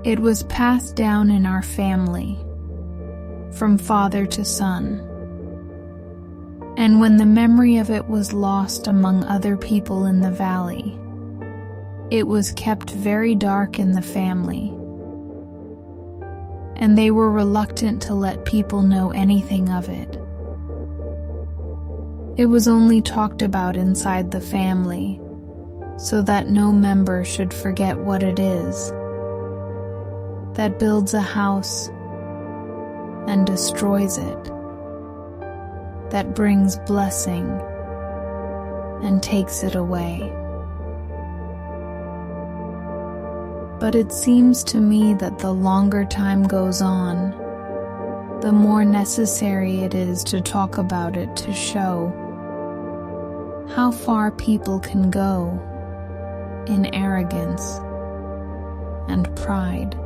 It was passed down in our family, from father to son. And when the memory of it was lost among other people in the valley, it was kept very dark in the family, and they were reluctant to let people know anything of it. It was only talked about inside the family, so that no member should forget what it is that builds a house and destroys it, that brings blessing and takes it away. But it seems to me that the longer time goes on, the more necessary it is to talk about it to show how far people can go in arrogance and pride.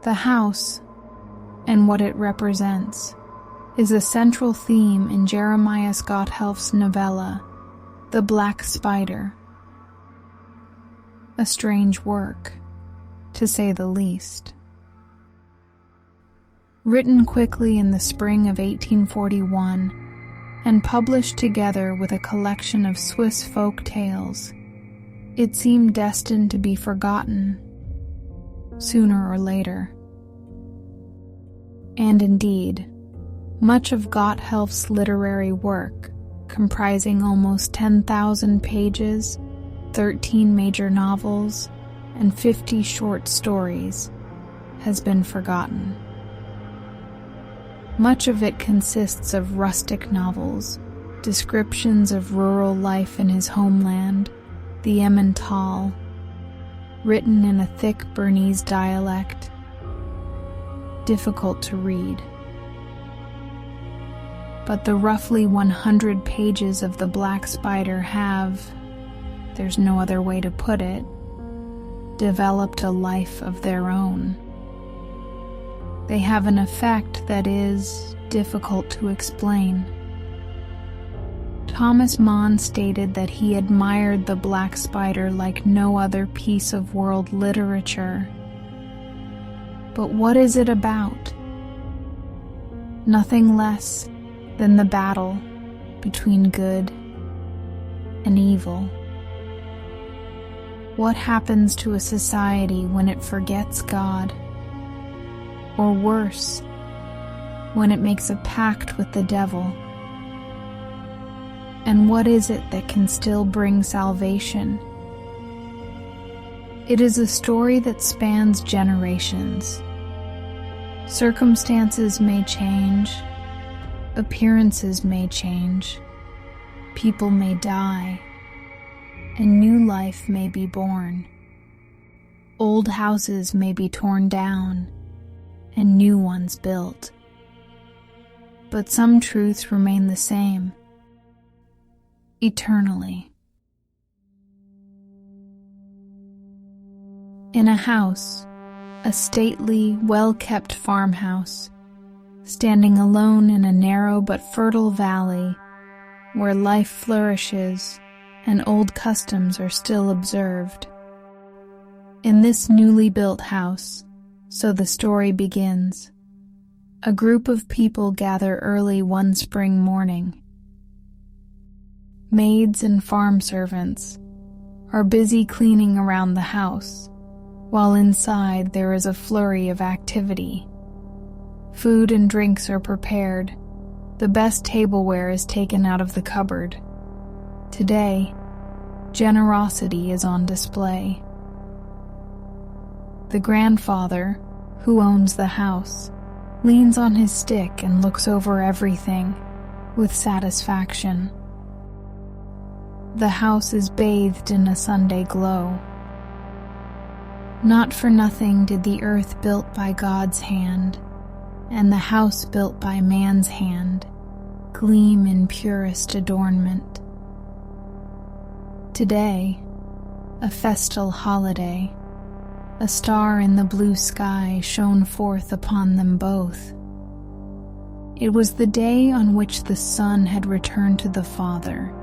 The house, and what it represents, is a central theme in Jeremias Gotthelf's novella, The Black Spider. A strange work, to say the least. Written quickly in the spring of 1841 and published together with a collection of Swiss folk tales, it seemed destined to be forgotten sooner or later. And indeed, much of Gotthelf's literary work, comprising almost 10,000 pages, 13 major novels, and 50 short stories, has been forgotten. Much of it consists of rustic novels, descriptions of rural life in his homeland, the Emmental, written in a thick Bernese dialect, difficult to read. But the roughly 100 pages of The Black Spider have, there's no other way to put it, developed a life of their own. They have an effect that is difficult to explain. Thomas Mann stated that he admired The Black Spider like no other piece of world literature. But what is it about? Nothing less than the battle between good and evil. What happens to a society when it forgets God? Or worse, when it makes a pact with the devil? And what is it that can still bring salvation? It is a story that spans generations. Circumstances may change, appearances may change, people may die, and new life may be born. Old houses may be torn down, and new ones built. But some truths remain the same, eternally. In a house, a stately, well-kept farmhouse, standing alone in a narrow but fertile valley where life flourishes and old customs are still observed. In this newly built house, so the story begins, a group of people gather early one spring morning. Maids and farm servants are busy cleaning around the house, while inside there is a flurry of activity. Food and drinks are prepared. The best tableware is taken out of the cupboard. Today, generosity is on display. The grandfather, who owns the house, leans on his stick and looks over everything with satisfaction. The house is bathed in a Sunday glow. Not for nothing did the earth built by God's hand and the house built by man's hand gleam in purest adornment. Today, a festal holiday, A star in the blue sky shone forth upon them both. It was the day on which the Son had returned to the Father,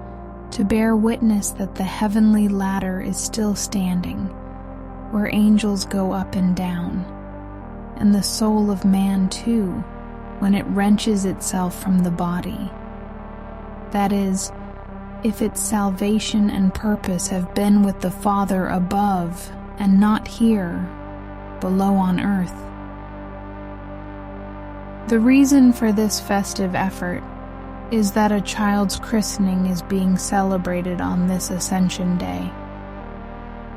to bear witness that the heavenly ladder is still standing, where angels go up and down, and the soul of man too, when it wrenches itself from the body. That is, if its salvation and purpose have been with the Father above, and not here, below on earth. The reason for this festive effort is that a child's christening is being celebrated on this Ascension Day.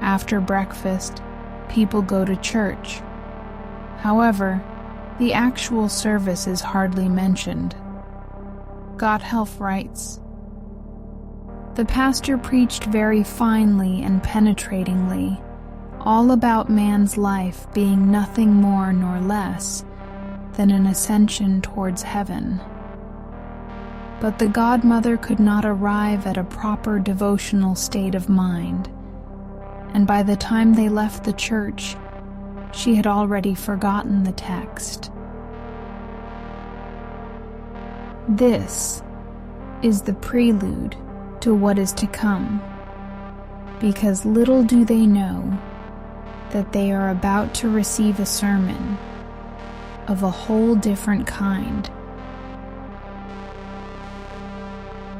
After breakfast, people go to church. However, the actual service is hardly mentioned. Gotthelf writes, "The pastor preached very finely and penetratingly, all about man's life being nothing more nor less than an ascension towards heaven. But the godmother could not arrive at a proper devotional state of mind, and by the time they left the church, she had already forgotten the text." This is the prelude to what is to come, because little do they know that they are about to receive a sermon of a whole different kind.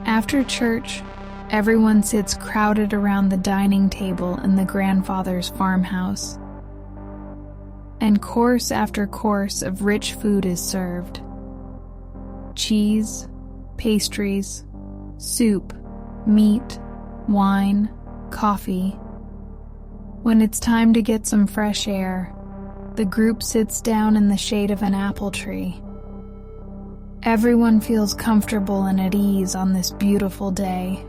After church, everyone sits crowded around the dining table in the grandfather's farmhouse, and course after course of rich food is served. Cheese, pastries, soup, meat, wine, coffee. When it's time to get some fresh air, the group sits down in the shade of an apple tree. Everyone feels comfortable and at ease on this beautiful day.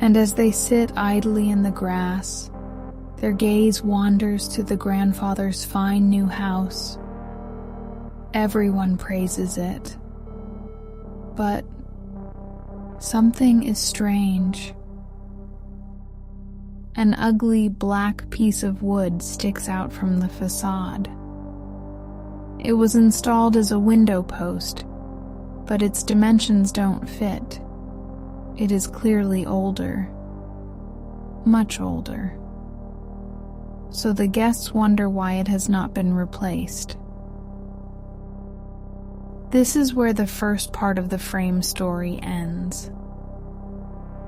And as they sit idly in the grass, their gaze wanders to the grandfather's fine new house. Everyone praises it. But something is strange. An ugly black piece of wood sticks out from the facade. It was installed as a window post, but its dimensions don't fit. It is clearly older, much older. So the guests wonder why it has not been replaced. This is where the first part of the frame story ends.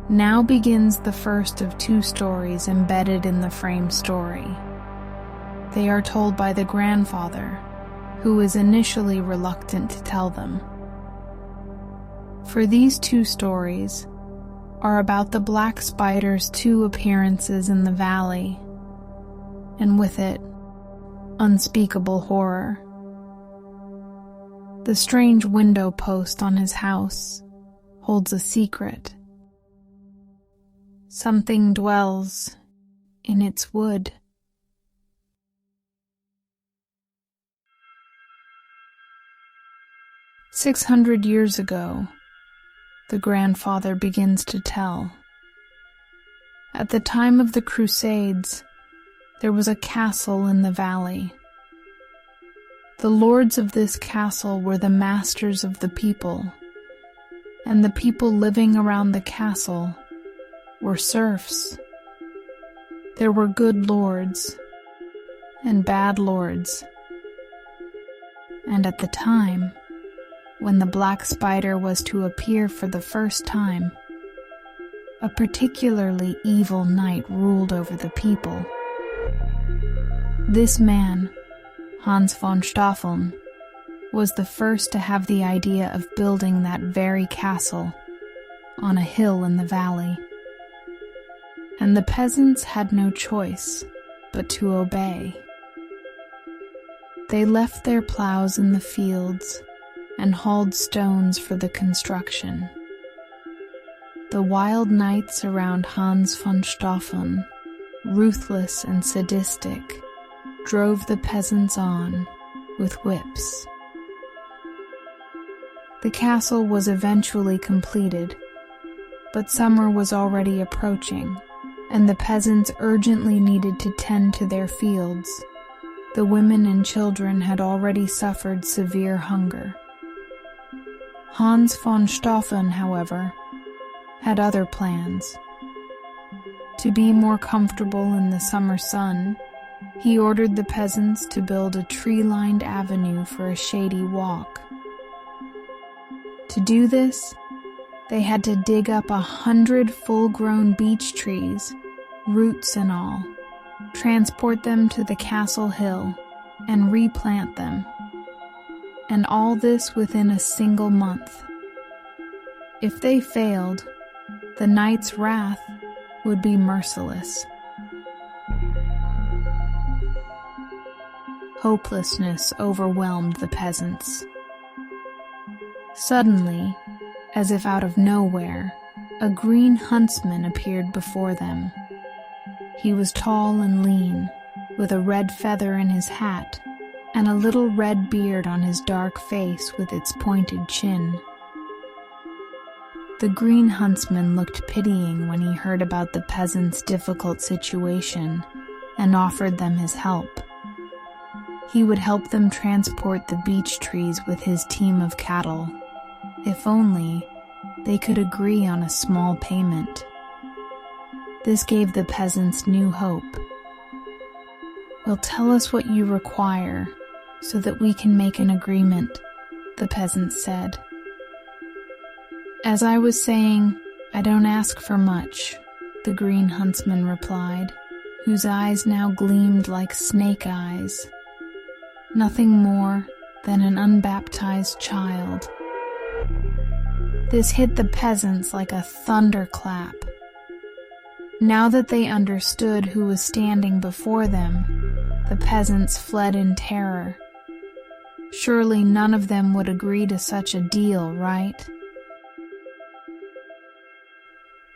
Now begins the first of two stories embedded in the frame story. They are told by the grandfather, who is initially reluctant to tell them. For these two stories are about the black spider's two appearances in the valley, and with it, unspeakable horror. The strange window post on his house holds a secret. Something dwells in its wood. "600 years ago," the grandfather begins to tell. "At the time of the Crusades, there was a castle in the valley. The lords of this castle were the masters of the people, and the people living around the castle were serfs. There were good lords and bad lords. And at the time when the black spider was to appear for the first time, a particularly evil knight ruled over the people. This man, Hans von Staffeln, was the first to have the idea of building that very castle on a hill in the valley. And the peasants had no choice but to obey. They left their plows in the fields and hauled stones for the construction. The wild knights around Hans von Staffeln, ruthless and sadistic, drove the peasants on with whips. The castle was eventually completed, but summer was already approaching, and the peasants urgently needed to tend to their fields. The women and children had already suffered severe hunger. Hans von Stauffen, however, had other plans. To be more comfortable in the summer sun, he ordered the peasants to build a tree-lined avenue for a shady walk. To do this, they had to dig up 100 full-grown beech trees, roots and all, transport them to the castle hill, and replant them. And all this within a single month. If they failed, the knight's wrath would be merciless. Hopelessness overwhelmed the peasants. Suddenly, as if out of nowhere, a green huntsman appeared before them. He was tall and lean, with a red feather in his hat and a little red beard on his dark face with its pointed chin. The green huntsman looked pitying when he heard about the peasants' difficult situation and offered them his help. He would help them transport the beech trees with his team of cattle, if only they could agree on a small payment. This gave the peasants new hope. "Well, tell us what you require so that we can make an agreement," the peasants said. "As I was saying, I don't ask for much," the green huntsman replied, whose eyes now gleamed like snake eyes. "Nothing more than an unbaptized child." This hit the peasants like a thunderclap. Now that they understood who was standing before them, the peasants fled in terror. Surely none of them would agree to such a deal, right?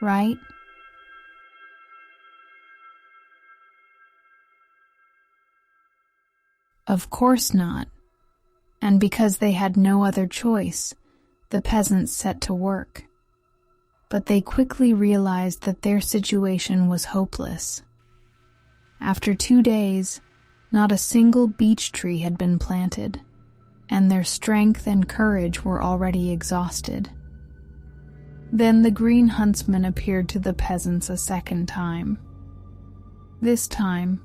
Right? Of course not. And because they had no other choice, the peasants set to work. But they quickly realized that their situation was hopeless. After 2 days, not a single beech tree had been planted, and their strength and courage were already exhausted. Then the green huntsman appeared to the peasants a second time. This time,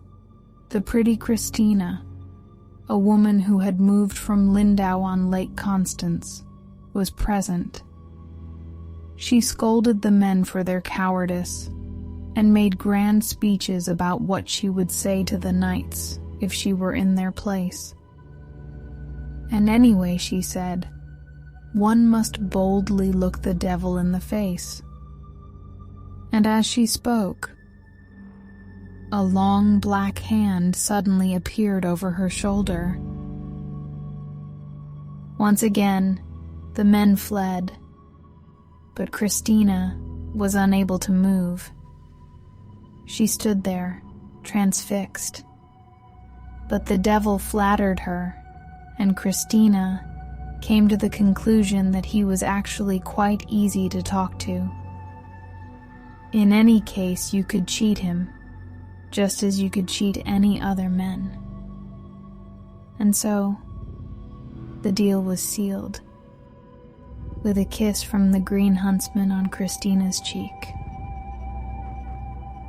the pretty Christina, a woman who had moved from Lindau on Lake Constance, was present. She scolded the men for their cowardice and made grand speeches about what she would say to the knights if she were in their place. And anyway, she said, one must boldly look the devil in the face. And as she spoke, a long black hand suddenly appeared over her shoulder. Once again, the men fled, but Christina was unable to move. She stood there, transfixed. But the devil flattered her, and Christina came to the conclusion that he was actually quite easy to talk to. In any case, you could cheat him, just as you could cheat any other men. And so, the deal was sealed, with a kiss from the green huntsman on Christina's cheek.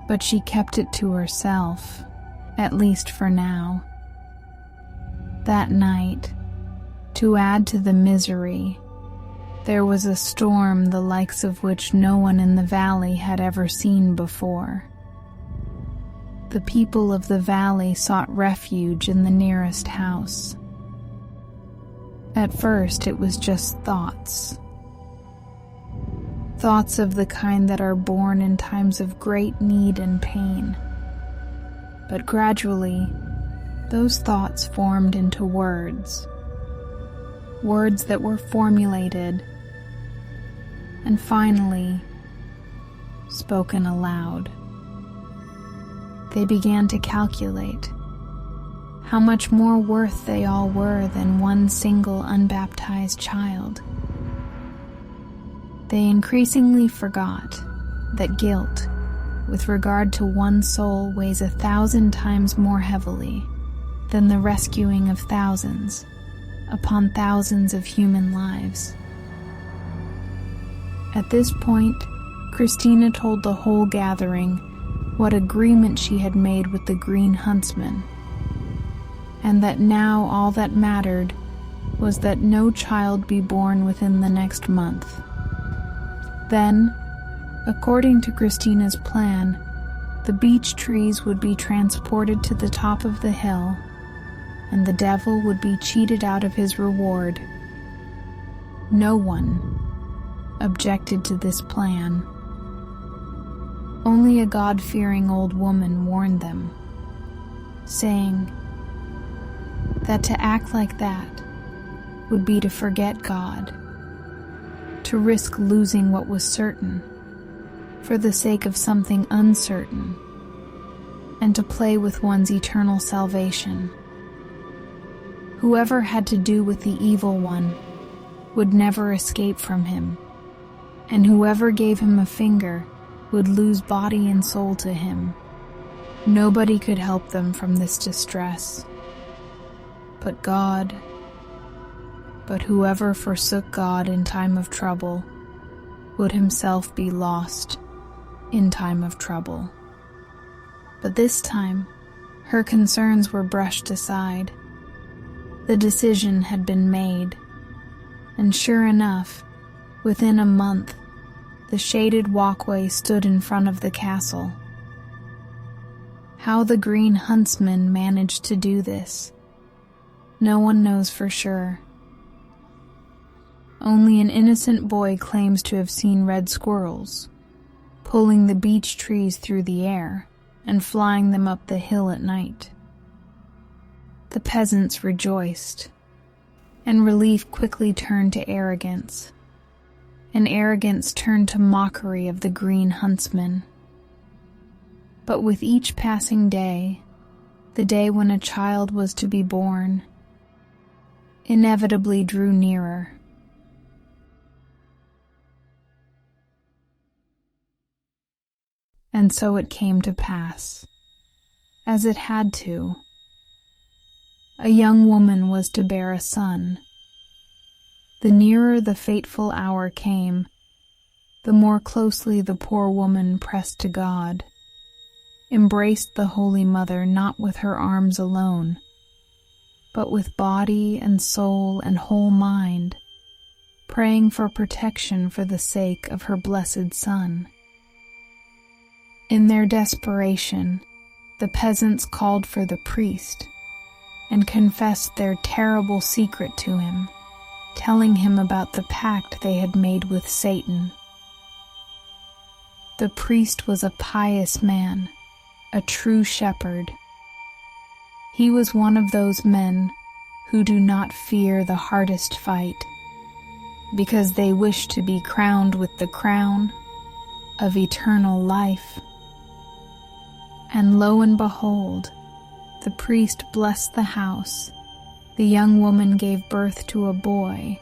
But she kept it to herself, at least for now. That night, to add to the misery, there was a storm the likes of which no one in the valley had ever seen before. The people of the valley sought refuge in the nearest house. At first, it was just thoughts. Thoughts of the kind that are born in times of great need and pain. But gradually, those thoughts formed into words. Words that were formulated and finally spoken aloud. They began to calculate how much more worth they all were than one single unbaptized child. They increasingly forgot that guilt, with regard to one soul weighs 1,000 times more heavily than the rescuing of thousands upon thousands of human lives. At this point, Christina told the whole gathering what agreement she had made with the Green Huntsman, and that now all that mattered was that no child be born within the next month. Then, according to Christina's plan, the beech trees would be transported to the top of the hill, and the devil would be cheated out of his reward. No one objected to this plan. Only a God-fearing old woman warned them, saying that to act like that would be to forget God, to risk losing what was certain for the sake of something uncertain, and to play with one's eternal salvation. Whoever had to do with the evil one would never escape from him, and whoever gave him a finger would lose body and soul to him. Nobody could help them from this distress but God. But whoever forsook God in time of trouble would himself be lost in time of trouble. But this time, her concerns were brushed aside. The decision had been made, and sure enough, within a month, the shaded walkway stood in front of the castle. How the Green Huntsman managed to do this, no one knows for sure. Only an innocent boy claims to have seen red squirrels, pulling the beech trees through the air and flying them up the hill at night. The peasants rejoiced, and relief quickly turned to arrogance, and arrogance turned to mockery of the Green Huntsman. But with each passing day, the day when a child was to be born, inevitably drew nearer. And so it came to pass, as it had to. A young woman was to bear a son. The nearer the fateful hour came, the more closely the poor woman pressed to God, embraced the Holy Mother not with her arms alone, but with body and soul and whole mind, praying for protection for the sake of her blessed Son. In their desperation, the peasants called for the priest and confessed their terrible secret to him, telling him about the pact they had made with Satan. The priest was a pious man, a true shepherd. He was one of those men who do not fear the hardest fight, because they wish to be crowned with the crown of eternal life. And lo and behold, the priest blessed the house, the young woman gave birth to a boy,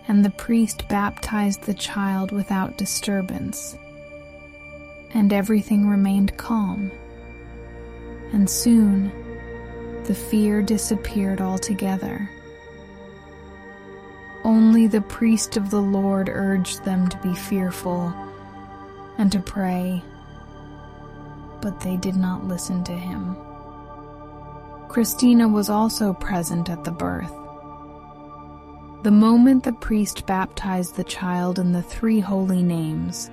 and the priest baptized the child without disturbance. And everything remained calm. And soon, the fear disappeared altogether. Only the priest of the Lord urged them to be fearful and to pray, but they did not listen to him. Christina was also present at the birth. The moment the priest baptized the child in the 3 holy names,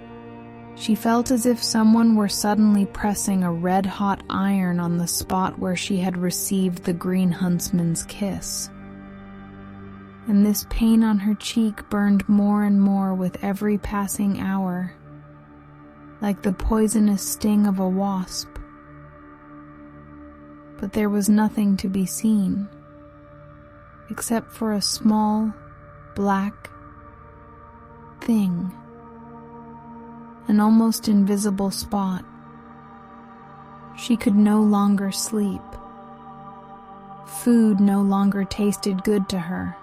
she felt as if someone were suddenly pressing a red-hot iron on the spot where she had received the Green Huntsman's kiss. And this pain on her cheek burned more and more with every passing hour, like the poisonous sting of a wasp. But there was nothing to be seen, except for a small, black thing, an almost invisible spot. She could no longer sleep. Food no longer tasted good to her.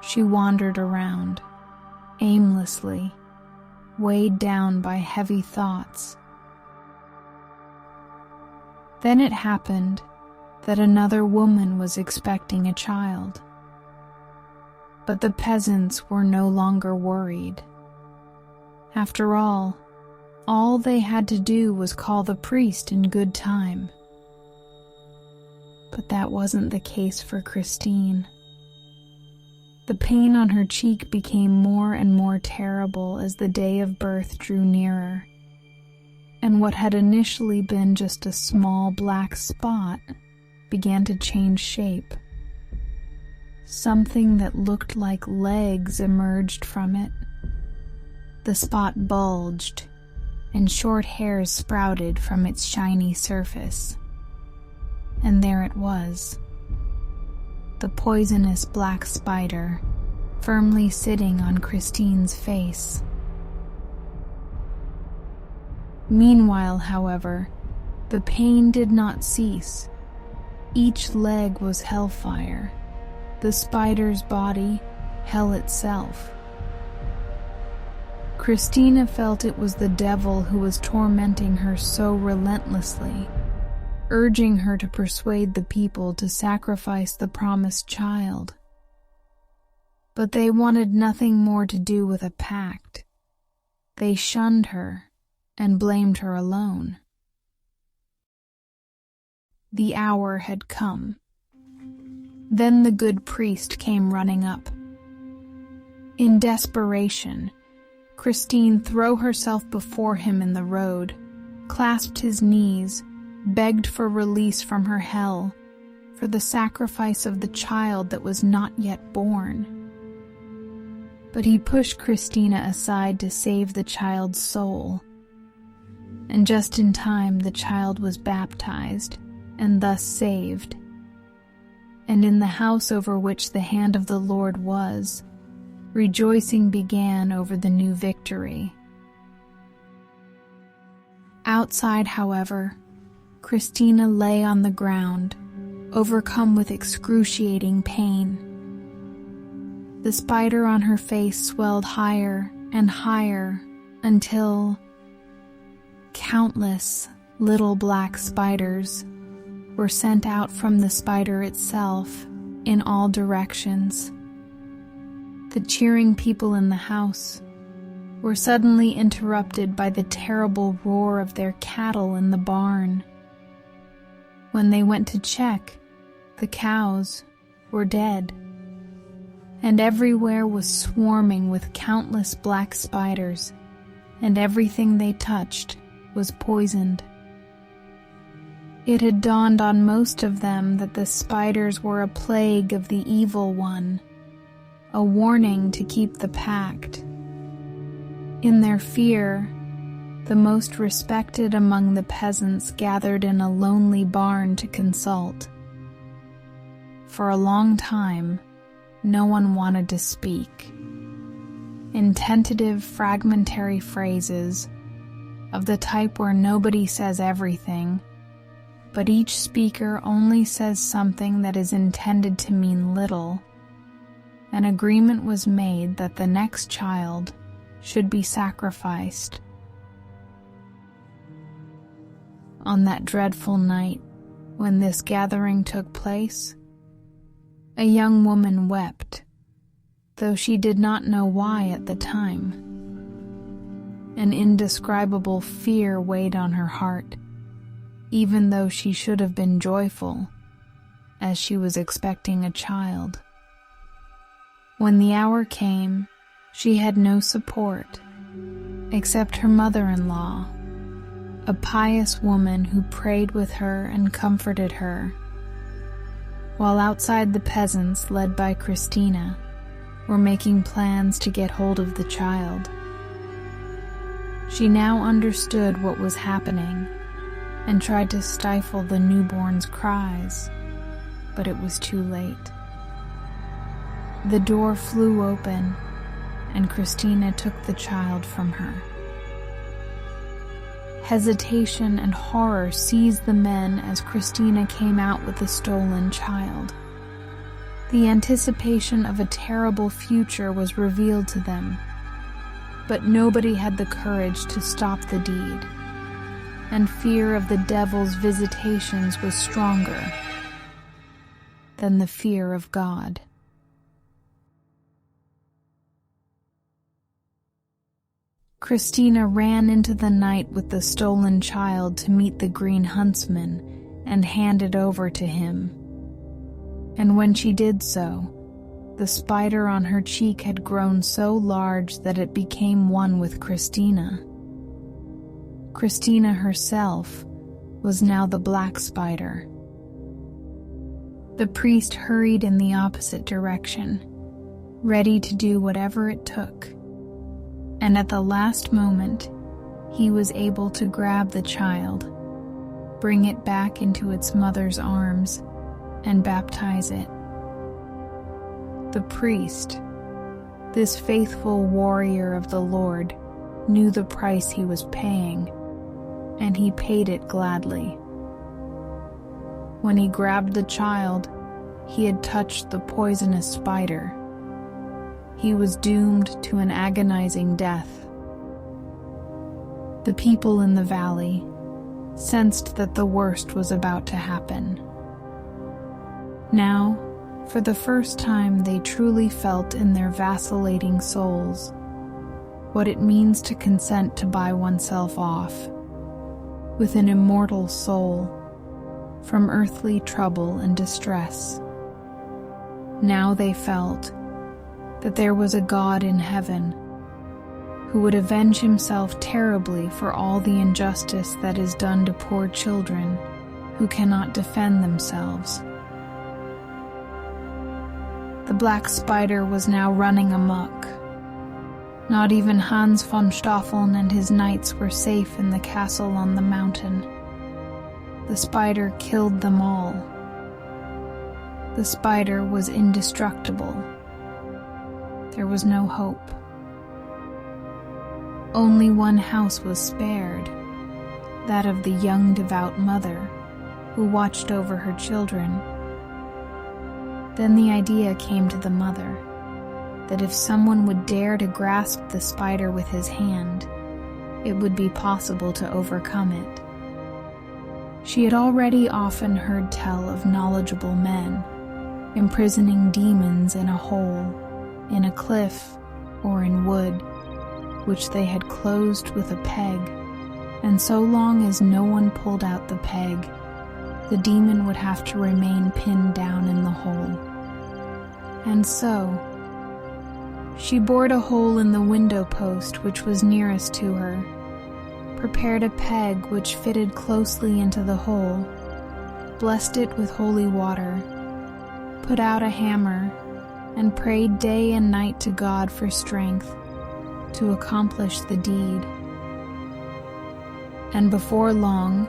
She wandered around, aimlessly, weighed down by heavy thoughts. Then it happened that another woman was expecting a child. But the peasants were no longer worried. After all they had to do was call the priest in good time. But that wasn't the case for Christine. The pain on her cheek became more and more terrible as the day of birth drew nearer, and what had initially been just a small black spot began to change shape. Something that looked like legs emerged from it. The spot bulged, and short hairs sprouted from its shiny surface. And there it was, the poisonous black spider firmly sitting on Christine's face. Meanwhile, however, the pain did not cease. Each leg was hellfire. The spider's body, hell itself. Christina felt it was the devil who was tormenting her so relentlessly, urging her to persuade the people to sacrifice the promised child. But they wanted nothing more to do with a pact. They shunned her and blamed her alone. The hour had come. Then the good priest came running up. In desperation, Christine threw herself before him in the road, clasped his knees, begged for release from her hell, for the sacrifice of the child that was not yet born. But he pushed Christina aside to save the child's soul. And just in time the child was baptized, and thus saved. And in the house over which the hand of the Lord was, rejoicing began over the new victory. Outside, however, Christina lay on the ground, overcome with excruciating pain. The spider on her face swelled higher and higher until countless little black spiders were sent out from the spider itself in all directions. The cheering people in the house were suddenly interrupted by the terrible roar of their cattle in the barn. When they went to check, the cows were dead, and everywhere was swarming with countless black spiders, and everything they touched was poisoned. It had dawned on most of them that the spiders were a plague of the evil one, a warning to keep the pact. In their fear, the most respected among the peasants gathered in a lonely barn to consult. For a long time, no one wanted to speak. In tentative, fragmentary phrases, of the type where nobody says everything, but each speaker only says something that is intended to mean little, an agreement was made that the next child should be sacrificed. On that dreadful night when this gathering took place, a young woman wept, though she did not know why at the time. An indescribable fear weighed on her heart, even though she should have been joyful, as she was expecting a child. When the hour came, she had no support, except her mother-in-law, a pious woman who prayed with her and comforted her, while outside the peasants, led by Christina, were making plans to get hold of the child. She now understood what was happening and tried to stifle the newborn's cries, but it was too late. The door flew open, and Christina took the child from her. Hesitation and horror seized the men as Christina came out with the stolen child. The anticipation of a terrible future was revealed to them, but nobody had the courage to stop the deed. and fear of the devil's visitations was stronger than the fear of God. Christina ran into the night with the stolen child to meet the green huntsman and hand it over to him. And when she did so, the spider on her cheek had grown so large that it became one with Christina. Christina herself was now the black spider. The priest hurried in the opposite direction, ready to do whatever it took. And at the last moment, he was able to grab the child, bring it back into its mother's arms, and baptize it. The priest, this faithful warrior of the Lord, knew the price he was paying, and he paid it gladly. When he grabbed the child, he had touched the poisonous spider. He was doomed to an agonizing death. The people in the valley sensed that the worst was about to happen. Now, for the first time, they truly felt in their vacillating souls what it means to consent to buy oneself off with an immortal soul from earthly trouble and distress. Now they felt that there was a God in heaven who would avenge himself terribly for all the injustice that is done to poor children who cannot defend themselves. The black spider was now running amok. Not even Hans von Staffeln and his knights were safe in the castle on the mountain. The spider killed them all. The spider was indestructible. There was no hope. Only one house was spared, that of the young devout mother who watched over her children. Then the idea came to the mother that if someone would dare to grasp the spider with his hand, it would be possible to overcome it. She had already often heard tell of knowledgeable men imprisoning demons in a hole, in a cliff, or in wood, which they had closed with a peg, and so long as no one pulled out the peg, the demon would have to remain pinned down in the hole. And so, she bored a hole in the window post which was nearest to her, prepared a peg which fitted closely into the hole, blessed it with holy water, put out a hammer, and prayed day and night to God for strength to accomplish the deed. And before long,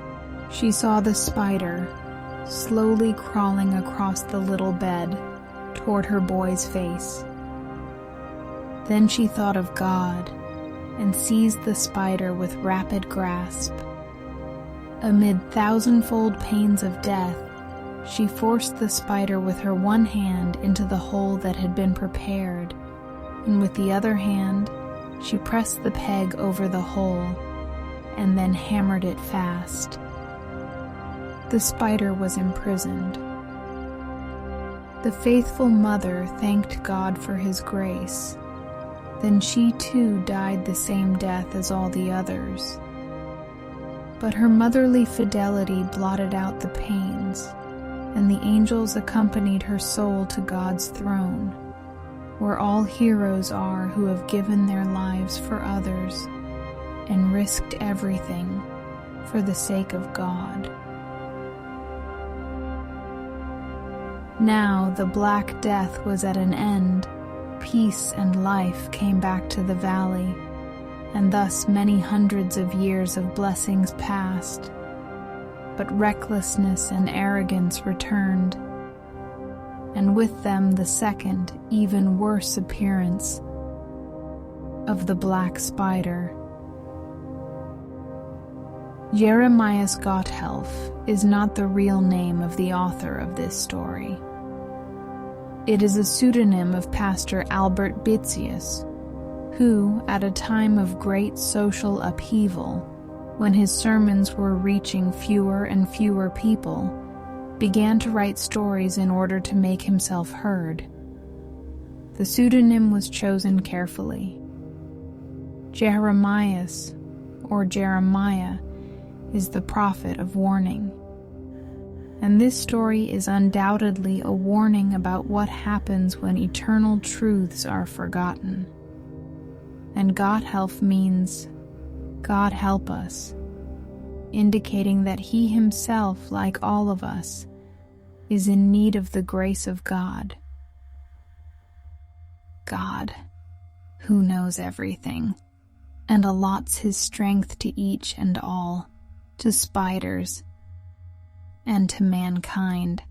she saw the spider slowly crawling across the little bed toward her boy's face. Then she thought of God and seized the spider with rapid grasp. Amid thousandfold pains of death, she forced the spider with her one hand into the hole that had been prepared, and with the other hand, she pressed the peg over the hole and then hammered it fast. The spider was imprisoned. The faithful mother thanked God for his grace. Then she too died the same death as all the others. But her motherly fidelity blotted out the pains, and the angels accompanied her soul to God's throne, where all heroes are who have given their lives for others and risked everything for the sake of God. Now the Black Death was at an end. Peace and life came back to the valley, and thus many hundreds of years of blessings passed. But recklessness and arrogance returned, and with them the second, even worse appearance of the black spider. Jeremias Gotthelf is not the real name of the author of this story. It is a pseudonym of Pastor Albert Bitzius, who, at a time of great social upheaval, when his sermons were reaching fewer and fewer people, began to write stories in order to make himself heard. The pseudonym was chosen carefully. Jeremias, or Jeremiah, is the prophet of warning. And this story is undoubtedly a warning about what happens when eternal truths are forgotten. And Gotthelf means, God help us, indicating that he himself, like all of us, is in need of the grace of God. God, who knows everything, and allots his strength to each and all, to spiders, and to mankind.